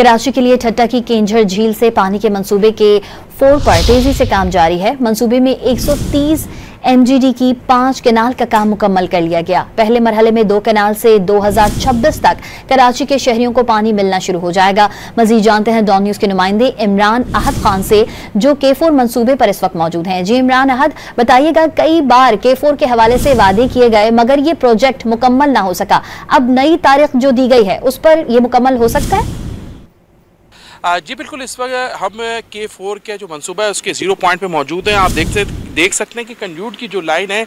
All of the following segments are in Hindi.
कराची के लिए ठट्टा की केंझर झील से पानी के मंसूबे के 4 पर तेजी से काम जारी है। मंसूबे में 130 MGD की 5 कैनाल का काम मुकम्मल कर लिया गया। पहले मरहले में 2 कैनाल से 2026 तक कराची के शहरियों को पानी मिलना शुरू हो जाएगा। मजीद जानते हैं डॉन न्यूज के नुमाइंदे इमरान अहद खान से, जो K4 मंसूबे पर इस वक्त मौजूद हैं। जी इमरान अहद, बताइएगा, कई बार K4 के हवाले से वादे किए गए मगर ये प्रोजेक्ट मुकम्मल ना हो सका, अब नई तारीख जो दी गई है उस पर यह मुकम्मल हो सकता है? जी बिल्कुल, इस वक्त हम K4 का जो मंसूबा है उसके 0 पॉइंट पे मौजूद हैं। आप देख सकते हैं कि कंड्यूट की जो लाइन है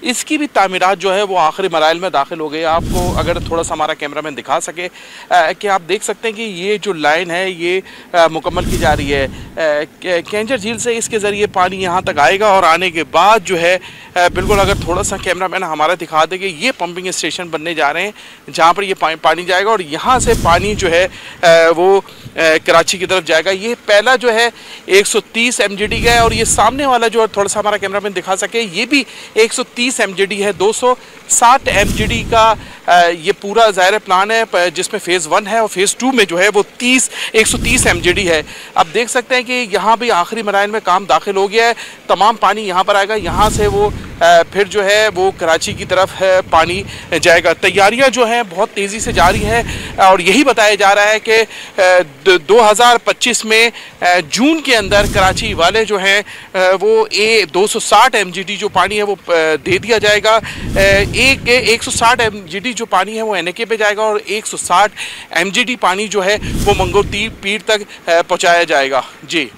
इसकी भी तामीरात जो है वो आखिरी मराइल में दाखिल हो गई है। आपको अगर थोड़ा सा हमारा कैमरामैन दिखा सके कि आप देख सकते हैं कि ये जो लाइन है ये मुकम्मल की जा रही है। केंझर झील से इसके ज़रिए पानी यहाँ तक आएगा और आने के बाद जो है बिल्कुल, अगर थोड़ा सा कैमरामैन हमारा दिखा दे कि ये पंपिंग स्टेशन बनने जा रहे हैं जहाँ पर ये पानी जाएगा और यहाँ से पानी जो है वो कराची की तरफ जाएगा। ये पहला जो है 130 MGD का है और ये सामने वाला जो थोड़ा सा हमारा कैमरामैन दिखा सके ये भी 130 MGD है। 260 MGD का ये पूरा ज़ाहिर प्लान है जिसमें फ़ेज़ 1 है और फ़ेज़ 2 में जो है वो 130 MGD है। अब देख सकते हैं कि यहाँ भी आखिरी मराइल में काम दाखिल हो गया है। तमाम पानी यहाँ पर आएगा, यहाँ से वो फिर जो है वो कराची की तरफ पानी जाएगा। तैयारियाँ जो हैं बहुत तेज़ी से जारी हैं और यही बताया जा रहा है कि 2025 में जून के अंदर कराची वाले जो हैं वो 260 MGD जो पानी है वो दे दिया जाएगा। 160 MGD जो पानी है वो NAK पे जाएगा और 160 MGD पानी जो है वो मंगोतीर पीर तक पहुँचाया जाएगा। जी।